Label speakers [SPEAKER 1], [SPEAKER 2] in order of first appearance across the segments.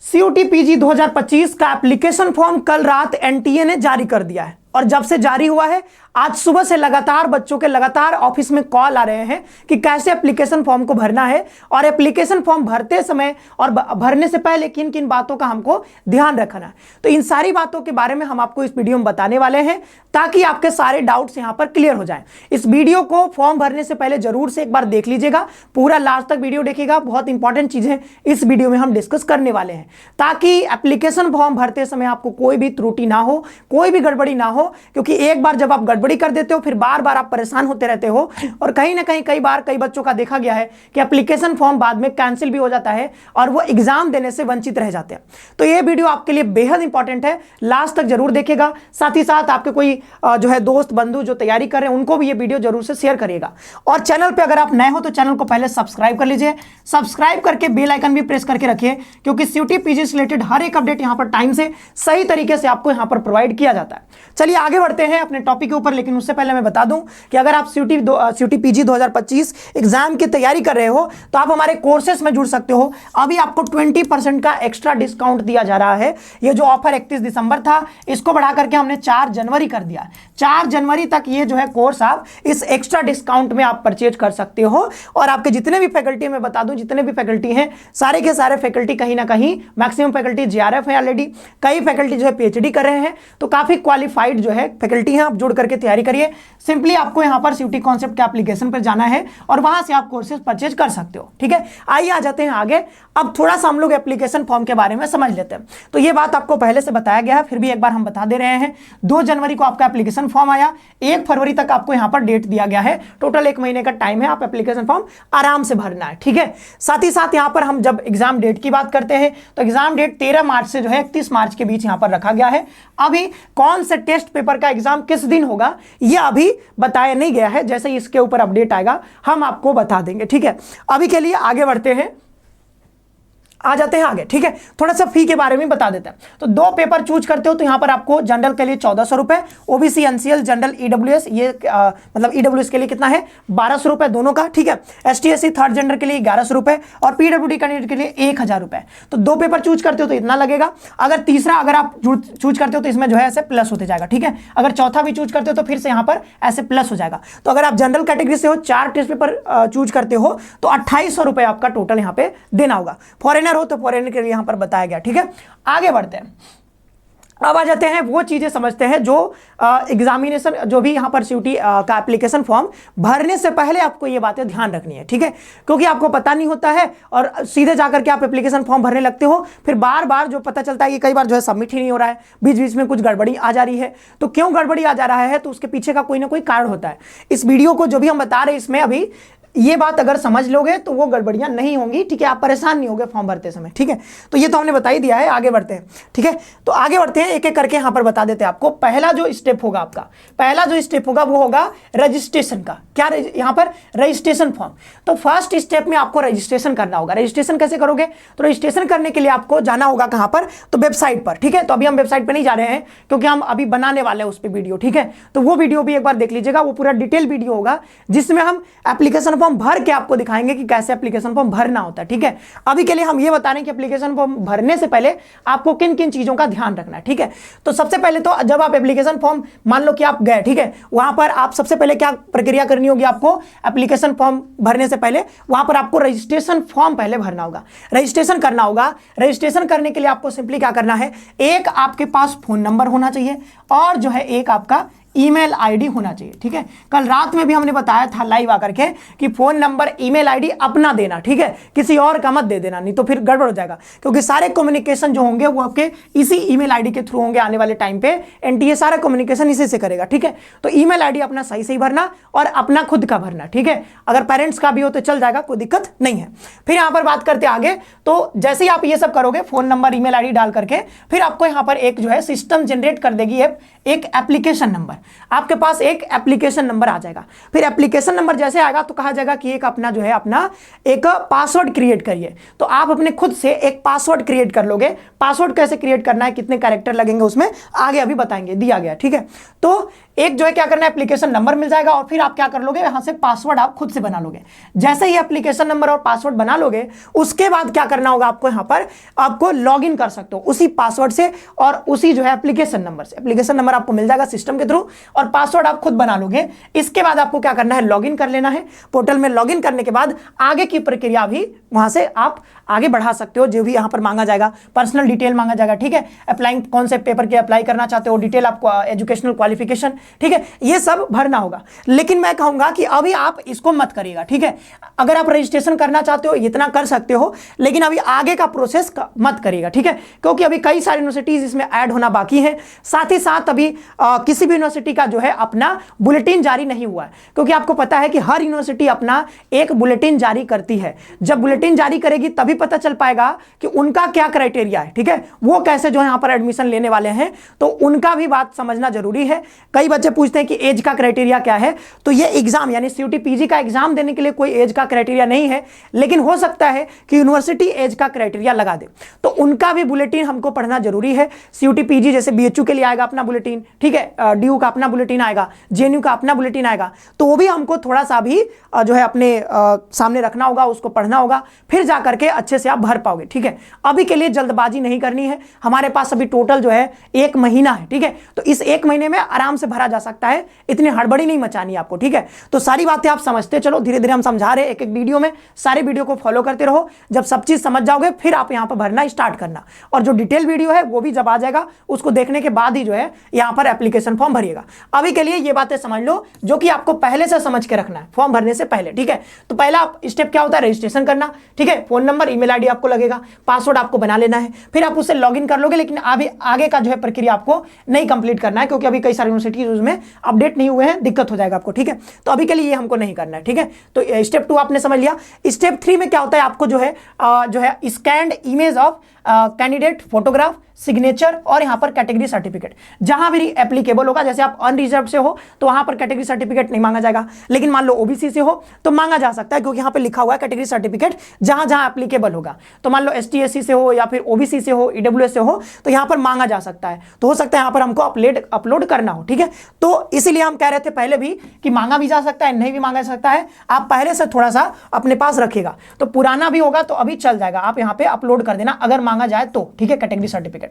[SPEAKER 1] CUT PG 2025 का application form कल रात एनटीए ने जारी कर दिया है और जब से जारी हुआ है आज सुबह से लगातार बच्चों के लगातार ऑफिस में कॉल आ रहे हैं कि कैसे एप्लीकेशन फॉर्म को भरना है और एप्लीकेशन फॉर्म भरते समय और भरने से पहले किन किन बातों का हमको ध्यान रखना है। तो इन सारी बातों के बारे में हम आपको इस वीडियो में बताने वाले हैं ताकि आपके सारे डाउट्स यहां पर क्लियर हो जाएं। इस वीडियो को फॉर्म भरने से पहले जरूर से एक बार देख लीजिएगा, पूरा लास्ट तक वीडियो देखिएगा। बहुत इंपॉर्टेंट चीजें इस वीडियो में हम डिस्कस करने वाले हैं ताकि एप्लीकेशन फॉर्म भरते समय आपको कोई भी त्रुटि ना हो, कोई भी गड़बड़ी ना हो, क्योंकि एक बार जब आप गड़बड़ी कर देते हो फिर बार बार आप परेशान होते रहते हो और कहीं ना कहीं कई बार कई बच्चों का देखा गया है कि एप्लीकेशन फॉर्म बाद में कैंसिल भी हो जाता है और वो एग्जाम देने से वंचित रह जाते हैं। तो ये वीडियो आपके लिए बेहद इंपॉर्टेंट है, लास्ट तक जरूर देखिएगा। साथ ही साथ आपके कोई जो है दोस्त बंधु जो तैयारी कर रहे हैं उनको भी ये वीडियो जरूर से शेयर करिएगा। और चैनल पर अगर आप नए हो तो चैनल को पहले सब्सक्राइब कर लीजिए, सब्सक्राइब करके बेल आइकन भी प्रेस करके रखिए क्योंकि सीयूटी पीजी से रिलेटेड हर एक अपडेट यहां पर टाइम से सही तरीके से आपको यहां पर प्रोवाइड किया जाता है। चलिए आगे बढ़ते हैं अपने टॉपिक के ऊपर, लेकिन उससे पहले मैं बता दूं कि अगर आप सीयूटी पीजी 2025 एग्जाम की तैयारी कर रहे हो तो आप हमारे कोर्सेस में जुड़ सकते हो। अभी आपको 20% का एक्स्ट्रा डिस्काउंट दिया जा रहा है। ये जो ऑफर 31 दिसंबर था इसको बढ़ा करके हमने 4 जनवरी कर दिया। 4 जनवरी तक ये जो है कोर्स आप इस एक्स्ट्रा डिस्काउंट में आप परचेज कर सकते हो और आपके जितने भी फैकल्टी, मैं बता दूं जितने भी फैकल्टी हैं सारे के सारे फैकल्टी कहीं ना कहीं मैक्सिमम फैकल्टी जेआरएफ है ऑलरेडी, कई फैकल्टी जो है पीएचडी कर रहे हैं, तो काफी क्वालिफाइड जो है फैकल्टी हैं। आप जुड़ करके तैयारी करिए। सिंपली आपको यहां पर सीयूटी कॉन्सेप्ट के एप्लीकेशन पर जाना है और वहां से आप कोर्सेज परचेज कर सकते हो। ठीक है, आइए आ जाते हैं आगे। अब थोड़ा सा हम लोग एप्लीकेशन फॉर्म के बारे में समझ लेते हैं। तो ये बात आपको पहले से बताया गया है, फिर भी एक बार हम बता दे रहे हैं। 2 जनवरी को आपका एप्लीकेशन फॉर्म आया, 1 फरवरी तक आपको यहां पर डेट दिया गया है। टोटल 1 महीने का टाइम है, आप एप्लीकेशन फॉर्म आराम से भरना है। ठीक है, साथ ही साथ यहां पर हम जब एग्जाम डेट की बात करते हैं तो एग्जाम डेट 13 मार्च से जो है 31 मार्च के बीच यहां पर रखा गया है। अभी कौन से टेस्ट पेपर का एग्जाम किस दिन होगा यह अभी बताया नहीं गया है, जैसे ही इसके ऊपर अपडेट आएगा हम आपको बता देंगे। ठीक है, अभी के लिए आगे बढ़ते हैं, आ जाते हैं आगे। ठीक है, थोड़ा सा फी के बारे में बता देते हैं। तो 2 पेपर चूज करते हो तो यहां पर आपको जनरल के लिए 1400 रुपए, ओबीसी एनसीएल जनरल ईडब्ल्यूएस ये मतलब ईडब्ल्यूएस के लिए कितना है 1200 रुपए दोनों का। ठीक है, एसटी एससी थर्ड जेंडर के लिए 1100 रुपए और पीडब्ल्यूडी कैंडिडेट के लिए 1000 रुपए। तो 2 पेपर चूज करते हो तो इतना लगेगा। अगर तीसरा अगर आप चूज करते हो तो इसमें जो है ऐसे प्लस होते जाएगा। ठीक है, अगर चौथा भी चूज करते हो तो फिर से यहां पर ऐसे प्लस हो जाएगा। तो अगर आप जनरल कैटेगरी से हो 4 टेस्ट पेपर चूज करते हो तो 2800 रुपए आपका टोटल यहां पे देना होगा। फॉरेनर हो तो फॉरेनर के लिए यहां पर बताया गया। ठीक है, आगे बढ़ते हैं। अब आ जाते हैं वो चीजें समझते हैं जो एग्जामिनेशन जो भी यहां पर सीयूटी का एप्लीकेशन फॉर्म भरने से पहले आपको ये बातें ध्यान रखनी है। ठीक है, क्योंकि आपको पता नहीं होता है और सीधे जाकर के आप एप्लीकेशन फॉर्म भरने लगते हो, फिर बार बार जो पता चलता है कि कई बार जो है सबमिट ही नहीं हो रहा है, बीच बीच में कुछ गड़बड़ी आ जा रही है। तो क्यों गड़बड़ी आ जा रहा है, तो उसके पीछे का कोई ना कोई कारण होता है। इस वीडियो को जो भी हम बता रहे हैं इसमें अभी ये बात अगर समझ लोगे तो वो गड़बड़ियां नहीं होंगी। ठीक है, आप परेशान नहीं होगे फॉर्म भरते समय। ठीक है, तो ये तो हमने बता ही दिया है। आगे बढ़ते हैं। ठीक है, तो आगे बढ़ते हैं, एक एक करके यहां पर बता देते हैं आपको। पहला जो स्टेप होगा आपका, पहला जो स्टेप होगा वो होगा रजिस्ट्रेशन का। क्या यहां पर रजिस्ट्रेशन फॉर्म। तो फर्स्ट स्टेप में आपको रजिस्ट्रेशन करना होगा। रजिस्ट्रेशन कैसे करोगे, तो रजिस्ट्रेशन करने के लिए आपको जाना होगा कहां पर, तो वेबसाइट पर। ठीक है, तो अभी हम वेबसाइट पर नहीं जा रहे हैं क्योंकि हम अभी बनाने वाले हैं उस पर वीडियो। ठीक है, तो वो वीडियो भी एक बार देख लीजिएगा, वो पूरा डिटेल वीडियो होगा जिसमें हम एप्लीकेशन फॉर्म भर के आपको दिखाएंगे कि कैसे एप्लीकेशन फॉर्म भरना होता है। ठीक है, अभी के लिए हम ये बता रहे हैं कि एप्लीकेशन फॉर्म भरने से पहले आपको किन किन चीजों का ध्यान रखना है। ठीक है, तो सबसे पहले तो जब आप एप्लीकेशन फॉर्म मान लो कि आप गए, ठीक है, वहां पर आप सबसे पहले क्या प्रक्रिया करनी होगी आपको, एप्लीकेशन फॉर्म भरने से पहले वहां पर आपको रजिस्ट्रेशन फॉर्म पहले भरना होगा, रजिस्ट्रेशन करना होगा। रजिस्ट्रेशन करने के लिए आपको सिंपली क्या करना है, एक आपके पास फोन नंबर होना चाहिए और जो है एक आपका ईमेल आईडी होना चाहिए। ठीक है, कल रात में भी हमने बताया था लाइव आकर के कि फोन नंबर ईमेल आईडी अपना देना। ठीक है, किसी और का मत दे देना, नहीं तो फिर गड़बड़ हो जाएगा, क्योंकि सारे कम्युनिकेशन जो होंगे वो आपके इसी ईमेल आईडी के थ्रू होंगे। आने वाले टाइम पे एनटीए सारा कम्युनिकेशन इसी से करेगा। ठीक है, तो ईमेल आईडी अपना सही सही भरना और अपना खुद का भरना। ठीक है, अगर पेरेंट्स का भी हो तो चल जाएगा, कोई दिक्कत नहीं है। फिर यहां पर बात करते आगे, तो जैसे ही आप ये सब करोगे फोन नंबर ईमेल आईडी डाल करके, फिर आपको यहां पर एक जो है सिस्टम जनरेट कर देगी एक एप्लीकेशन नंबर। आपके पास एक एप्लीकेशन नंबर आ जाएगा। फिर एप्लीकेशन नंबर जैसे आएगा तो कहा जाएगा कि एक अपना जो है अपना एक पासवर्ड क्रिएट करिए। तो आप अपने खुद से एक पासवर्ड क्रिएट कर लोगे। पासवर्ड कैसे क्रिएट करना है, कितने कैरेक्टर लगेंगे उसमें आगे अभी बताएंगे, दिया गया। ठीक है, तो एक जो है क्या करना है, एप्लीकेशन नंबर मिल जाएगा और फिर आप क्या कर लोगे, यहां से पासवर्ड आप खुद से बना लोगे। जैसे ही एप्लीकेशन नंबर और पासवर्ड बना लोगे उसके बाद क्या करना होगा आपको, यहां पर आपको लॉग इन कर सकते हो उसी पासवर्ड से और उसी जो है एप्लीकेशन नंबर से। एप्लीकेशन नंबर आपको मिल जाएगा सिस्टम के थ्रू और पासवर्ड आप खुद बना लोगे। इसके बाद आपको क्या करना है, लॉग इन कर लेना है पोर्टल में। लॉग इन करने के बाद आगे की प्रक्रिया भी वहां से आप आगे बढ़ा सकते हो, जो भी यहां पर मांगा जाएगा, पर्सनल डिटेल मांगा जाएगा, ठीक है, अप्लाइंग कौन से पेपर के अप्लाई करना चाहते हो, डिटेल आपको, एजुकेशनल क्वालिफिकेशन, ठीक है, ये सब भरना होगा। लेकिन मैं कहूंगा कि अभी आप इसको मत करिएगा, ठीक है। अगर आप रजिस्ट्रेशन करना चाहते हो इतना कर सकते हो, लेकिन अभी आगे का प्रोसेस मत करिएगा, ठीक है, क्योंकि अभी कई सारी यूनिवर्सिटीज इसमें ऐड होना बाकी है। साथ ही साथ अभी किसी भी यूनिवर्सिटी का जो है अपना बुलेटिन जारी नहीं हुआ है, क्योंकि आपको पता है कि हर यूनिवर्सिटी अपना एक बुलेटिन जारी करती है। जब बुलेटिन जारी करेगी तभी पता चल पाएगा कि उनका क्या क्राइटेरिया है, ठीक है, वो कैसे जो है यहाँ पर एडमिशन लेने वाले हैं, तो उनका भी बात समझना जरूरी है। कई बच्चे पूछते हैं कि एज का क्राइटेरिया क्या है, तो ये एग्जाम यानी सीयूटी पीजी का एग्जाम देने के लिए कोई एज का क्राइटेरिया नहीं है, लेकिन हो सकता है कि यूनिवर्सिटी एज का क्राइटेरिया लगा दे, तो उनका भी बुलेटिन हमको पढ़ना जरूरी है। सीयूटी पीजी जैसे बीएचयू के लिए आएगा अपना बुलेटिन, ठीक है, डीयू का अपना बुलेटिन आएगा, जेएनयू का अपना बुलेटिन आएगा, तो वो भी हमको थोड़ा सा भी जो है अपने सामने रखना होगा, उसको पढ़ना होगा, फिर जाकर के अच्छे से आप भर पाओगे, ठीक है। अभी के लिए जल्दबाजी नहीं करनी है, हमारे पास अभी टोटल जो है 1 महीना है, ठीक है, तो इस 1 महीने में आराम से भरा जा सकता है, इतनी हड़बड़ी नहीं मचानी आपको, ठीक है। तो सारी बातें आप समझते चलो, धीरे धीरे हम समझा रहे हैं एक एक वीडियो में, सारे वीडियो को फॉलो करते रहो। जब सब चीज समझ जाओगे फिर आप यहां पर भरना स्टार्ट करना, और जो डिटेल वीडियो है वो भी जब आ जाएगा उसको देखने के बाद ही जो है यहां पर एप्लीकेशन फॉर्म भरिएगा। अभी के लिए ये बातें समझ लो जो कि आपको पहले से समझ के रखना है फॉर्म भरने से पहले, ठीक है। तो पहला स्टेप क्या होता है, रजिस्ट्रेशन करना, ठीक है, फोन नंबर ईमेल आईडी आपको लगेगा, पासवर्ड आपको बना लेना है, फिर आप उससे लॉगिन कर लोगे। लेकिन अभी आगे का जो है प्रक्रिया आपको नहीं कंप्लीट करना है, क्योंकि अभी कई सारी यूनिवर्सिटीज उसमें अपडेट नहीं हुए हैं, दिक्कत हो जाएगा आपको, ठीक है। तो अभी के लिए ये हमको नहीं करना है, ठीक है। तो स्टेप 2 आपने समझ लिया। स्टेप 3 में क्या होता है, आपको जो है scanned image of candidate photograph, signature और यहां पर कैटेगरी सर्टिफिकेट जहां भी एप्लीकेबल होगा। जैसे आप अनरिजर्व से हो तो वहां पर कैटेगरी सर्टिफिकेट नहीं मांगा जाएगा, लेकिन मान लो ओबीसी से हो तो मांगा जा सकता है, क्योंकि यहां पे लिखा हुआ है कैटेगरी सर्टिफिकेट जहां जहां एप्लीकेबल होगा। तो मान लो एसटी एससी से हो या फिर ओबीसी से हो, ईडब्ल्यूएस से हो, तो यहां पर मांगा जा सकता है। तो हो सकता है यहां पर हमको अपलोड करना हो, ठीक है। तो इसीलिए हम कह रहे थे पहले भी कि मांगा भी जा सकता है, नहीं भी मांगा जा सकता है, आप पहले से थोड़ा सा अपने पास रखिएगा। तो पुराना भी होगा तो अभी चल जाएगा, आप यहां पे अपलोड कर देना अगर मांगा जाए तो, ठीक है, कैटेगरी सर्टिफिकेट।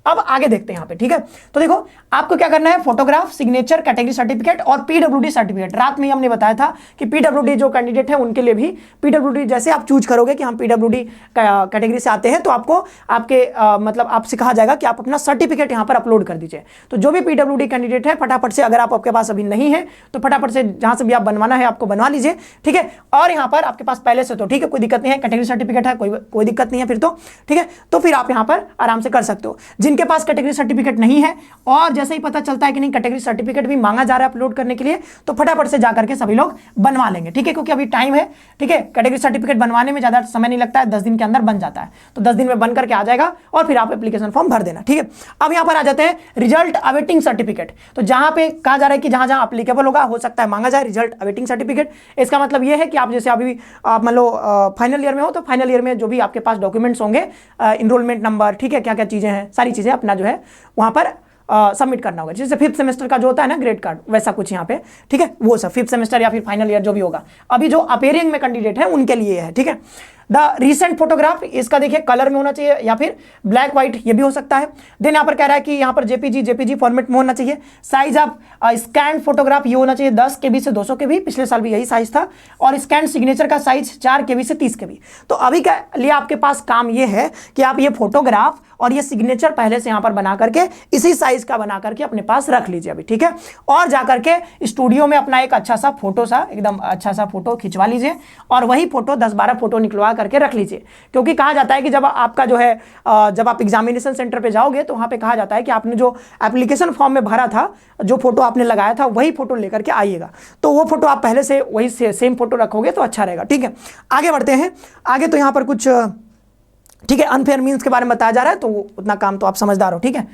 [SPEAKER 1] अब आगे देखते हैं यहाँ पे, ठीक है। तो देखो आपको क्या करना है, फोटोग्राफ, सिग्नेचर, कैटेगरी सर्टिफिकेट और पीडब्ल्यूडी सर्टिफिकेट। रात में ही हमने बताया था कि पीडब्ल्यूडी जो कैंडिडेट है उनके लिए भी पीडब्ल्यूडी, जैसे आप चूज करोगे कि हम पीडब्ल्यूडी कैटेगरी से आते हैं तो आपको आपके मतलब आपसे कहा जाएगा कि आप अपना सर्टिफिकेट यहाँ पर अपलोड कर दीजिए। तो जो भी पीडब्ल्यूडी कैंडिडेट है फटाफट से, अगर आपके पास अभी नहीं है तो फटाफट से जहां से भी आप बनवाना है आपको बनवा लीजिए, ठीक है। और यहाँ पर आपके पास पहले से तो ठीक है, कोई दिक्कत नहीं है, कैटेगरी सर्टिफिकेट है, कोई दिक्कत नहीं है फिर तो, ठीक है। तो फिर आप यहाँ पर आराम से कर सकते हो। जिनके पास कैटेगरी सर्टिफिकेट नहीं है और जैसे ही पता चलता है कि नहीं कैटेगरी सर्टिफिकेट भी मांगा जा रहा है अपलोड करने के लिए, तो फटाफट से जाकर के सभी लोग बनवा लेंगे, ठीक है, क्योंकि अभी टाइम है, ठीक है। कैटेगरी सर्टिफिकेट बनवाने में ज्यादा समय नहीं लगता है, 10 दिन के अंदर बन जाता है, तो 10 दिन में बन करके आ जाएगा और फिर आप एप्लीकेशन फॉर्म भर देना, ठीक है। अब यहाँ पर आ जाते हैं रिजल्ट अवेटिंग सर्टिफिकेट। तो जहां पे कहा जा रहा है कि जहां जहां एप्लीकेबल होगा हो सकता है मांगा जाए रिजल्ट अवेटिंग सर्टिफिकेट। इसका मतलब यह है कि आप जैसे अभी आप मान लो फाइनल ईयर में हो तो फाइनल ईयर में जो भी आपके पास डॉक्यूमेंट्स होंगे, इनरोलमेंट नंबर, ठीक है, क्या क्या चीजें हैं, सारी चीजें अपना जो है वहां पर सबमिट करना होगा। जैसे 5th सेमेस्टर का जो होता है ना ग्रेड कार्ड, वैसा कुछ यहाँ पे, ठीक है, वो सब 5th सेमेस्टर या फिर फाइनल ईयर जो भी होगा। अभी जो अपेयरिंग में कैंडिडेट है उनके लिए है, ठीक है। द रिसेंट फोटोग्राफ, इसका देखिए कलर में होना चाहिए या फिर ब्लैक व्हाइट, ये भी हो सकता है। देन यहाँ पर कह रहा है कि यहाँ पर जेपीजी फॉर्मेट में होना चाहिए। साइज ऑफ स्कैन फोटोग्राफ ये होना चाहिए 10 KB से 200 KB, पिछले साल भी यही साइज था। और स्कैन सिग्नेचर का साइज 4 KB से 30 KB। तो अभी के लिए आपके पास काम ये है कि आप ये फोटोग्राफ और ये सिग्नेचर पहले से यहाँ पर बना करके इसी साइज का बना करके अपने पास रख लीजिए अभी, ठीक है। और जाकर के स्टूडियो में अपना एक अच्छा सा फोटो सा, एकदम अच्छा सा फोटो खिंचवा लीजिए और वही फोटो 10-12 फोटो निकलवा करके रख लीजिए। क्योंकि कहा जाता है कि जब आपका जो है जब आप एग्जामिनेशन सेंटर पे जाओगे तो वहां पे कहा जाता है कि आपने जो एप्लीकेशन फॉर्म में भरा था, जो फोटो आपने लगाया था वही फोटो लेकर के आइएगा। तो वो फोटो आप पहले से वही सेम फोटो रखोगे तो अच्छा रहेगा, ठीक है। आगे बढ़ते हैं। आगे तो यहाँ पर कुछ, ठीक है, अनफेयर मीन्स के बारे में बताया जा रहा है, तो उतना काम तो आप समझदार हो, ठीक है।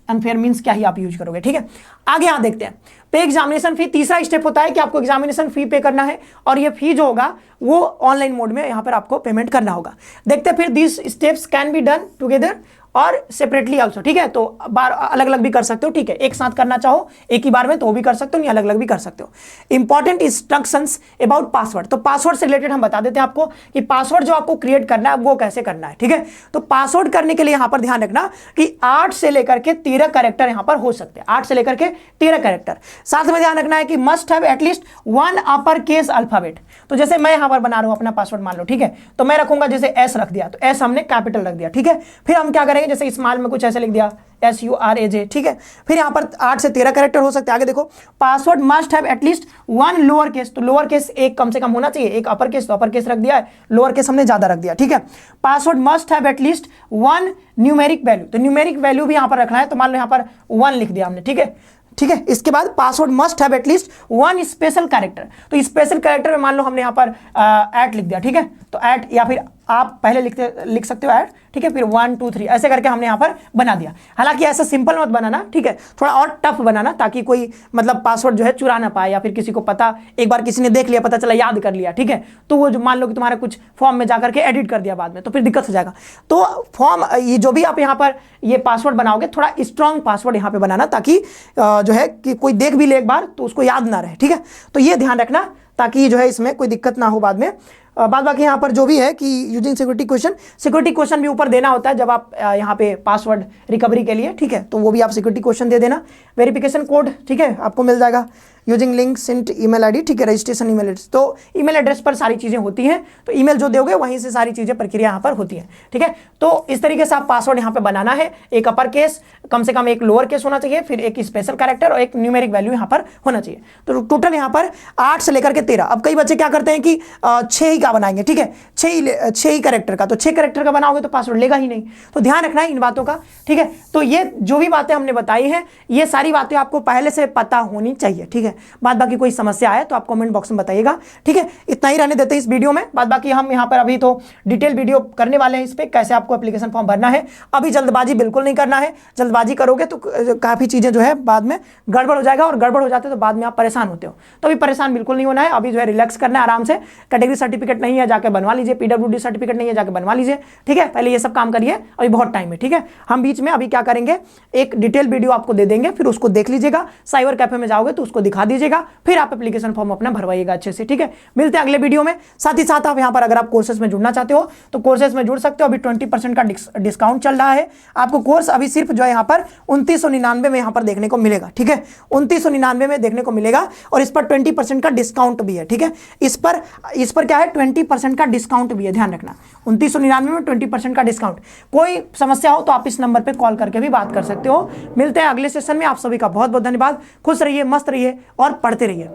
[SPEAKER 1] अनफेयर मीन्स क्या ही आप यूज करोगे, ठीक है। आगे यहाँ देखते हैं पे एग्जामिनेशन फी। तीसरा स्टेप होता है कि आपको एग्जामिनेशन फी पे करना है और ये फी जो होगा वो ऑनलाइन मोड में यहाँ पर आपको पेमेंट करना होगा। देखते हैं फिर this steps can be done together, और सेपरेटली ऑल्सो, ठीक है। तो बार अलग अलग भी कर सकते हो, ठीक है। एक साथ करना चाहो एक ही बार में तो वो भी कर सकते हो, नहीं अलग अलग भी कर सकते हो। इंपॉर्टेंट इंस्ट्रक्शंस अबाउट पासवर्ड, तो पासवर्ड से रिलेटेड हम बता देते हैं आपको कि पासवर्ड जो आपको क्रिएट करना है वो कैसे करना है, ठीक है। तो पासवर्ड करने के लिए यहां पर ध्यान रखना कि 8 से लेकर के 13 कैरेक्टर यहां पर हो सकते हैं, 8 से लेकर के 13 कैरेक्टर। साथ में ध्यान रखना है कि must have at least 1 upper case alphabet. तो जैसे मैं यहां पर बना रहा हूं अपना पासवर्ड मान लो, ठीक है, तो मैं रखूंगा जैसे एस रख दिया, तो एस हमने कैपिटल रख दिया, ठीक है। फिर हम क्या करेंगे, जैसे स्मॉल में कुछ ऐसे लिख दिया SURAJ, ठीक है। फिर यहां पर 8 से 13 कैरेक्टर हो सकते हैं। आगे देखो, password must have at least 1 lower case, तो लोअर केस एक कम से कम होना चाहिए, एक अपर केस, तो अपर केस रख दिया है, लोअर केस हमने ज्यादा रख दिया, ठीक है। Password must have at least 1 numeric value, तो न्यूमेरिक वैल्यू भी यहां पर रखना है, तो मान लो यहां पर 1 लिख दिया हमने, ठीक है, ठीक है। इसके बाद password must have at least 1 special character, तो स्पेशल कैरेक्टर में मान लो हमने यहां पर ऐट लिख दिया, ठीक है, तो ऐट या फिर आप पहले लिख सकते हो ऐट, ठीक है, फिर 1 2 3 ऐसे करके हमने यहां पर बना दिया। हालांकि ऐसा सिंपल मत बनाना, ठीक है, थोड़ा और टफ बनाना ताकि कोई मतलब पासवर्ड जो है चुरा ना पाए, या फिर किसी को पता, एक बार किसी ने देख लिया, पता चला, याद कर लिया, ठीक है, तो वो जो मान लो कि तुम्हारा कुछ फॉर्म में जाकर के एडिट कर दिया बाद में, तो फिर दिक्कत हो जाएगा। तो फॉर्म ये जो भी आप यहाँ पर ये पासवर्ड बनाओगे, थोड़ा स्ट्रॉन्ग पासवर्ड यहाँ पे बनाना, ताकि जो है कि कोई देख भी ले एक बार तो उसको याद ना रहे, ठीक है। तो ये ध्यान रखना ताकि जो है इसमें कोई दिक्कत ना हो बाद में। बाद बाकी यहाँ पर जो भी है कि यूजिंग सिक्योरिटी क्वेश्चन भी ऊपर देना होता है जब आप यहाँ पे पासवर्ड रिकवरी के लिए, ठीक है, तो वो भी आप सिक्योरिटी क्वेश्चन दे देना। वेरिफिकेशन कोड, ठीक है, आपको मिल जाएगा। Using link Sint email ID, ठीक है, रजिस्ट्रेशन ईमेल एड्रेस, तो ईमेल एड्रेस पर सारी चीजें होती हैं, तो ईमेल जो दोगे वहीं से सारी चीजें प्रक्रिया यहाँ पर होती है, ठीक है। तो इस तरीके से आप पासवर्ड यहाँ पे बनाना है, एक अपर केस, कम से कम एक लोअर केस होना चाहिए, फिर एक स्पेशल कैरेक्टर और एक न्यूमेरिक वैल्यू यहाँ पर होना चाहिए। तो टोटल यहाँ पर 8 से लेकर के 13। अब कई बच्चे क्या करते हैं कि 6 ही का बनाएंगे, ठीक है, 6 ही कैरेक्टर का, तो 6 कैरेक्टर का बनाओगे तो पासवर्ड लेगा ही नहीं, तो ध्यान रखना है इन बातों का, ठीक है। तो ये जो भी बातें हमने बताई हैं, ये सारी बातें आपको पहले से पता होनी चाहिए, ठीक है। बाद बाकी कोई समस्या आए तो आप कमेंट बॉक्स में बताइएगा, ठीक है। इतना ही रहने देते हैं इस वीडियो में, बाद बाकी हम यहाँ पर अभी तो डिटेल वीडियो करने वाले हैं इस पे, कैसे आपको एप्लीकेशन फॉर्म भरना है। अभी जल्दबाजी बिल्कुल नहीं करना है, जल्दबाजी करोगे तो काफी चीजें जो है बाद में गड़बड़ हो जाएगा, और गड़बड़ हो जाते तो बाद में आप परेशान होते हो, तो अभी परेशान बिल्कुल नहीं होना है। अभी जो है रिलैक्स करना है आराम से, कैटेगरी सर्टिफिकेट नहीं है जाके बनवा लीजिए, PWD सर्टिफिकेट नहीं है जाके बनवा लीजिए, ठीक है। पहले ये सब काम करिए, अभी बहुत टाइम है, ठीक है। हम बीच में अभी क्या करेंगे, एक डिटेल वीडियो आपको दे देंगे, फिर उसको देख लीजिएगा, साइबर कैफे में जाओगे तो उसको दिखा दीजिएगा, फिर आप एप्लीकेशन फॉर्म अपना भरवाइएगा अच्छे से, ठीक है। मिलते हैं अगले वीडियो में। साथ ही साथ आप यहाँ पर अगर आप कोर्सेज में जुड़ना चाहते हो तो कोर्सेज में जुड़ सकते हो, अभी 20% का डिस्काउंट चल रहा है। आपको कोर्स अभी सिर्फ जो है यहाँ पर 2999 में यहाँ पर देखने को मिलेगा, ठीक है, 2999 में देखने को मिलेगा, और इस पर 20% का डिस्काउंट भी है, ठीक है। इस पर क्या है, 20% का डिस्काउंट भी है, ध्यान रखना, 2999 में 20% का डिस्काउंट। कोई समस्या हो तो आप इस नंबर पर कॉल करके भी बात कर सकते हो। मिलते हैं अगले सेशन में, आप सभी का बहुत बहुत धन्यवाद। खुश रहिए, मस्त रहिए और पढ़ते रहिए।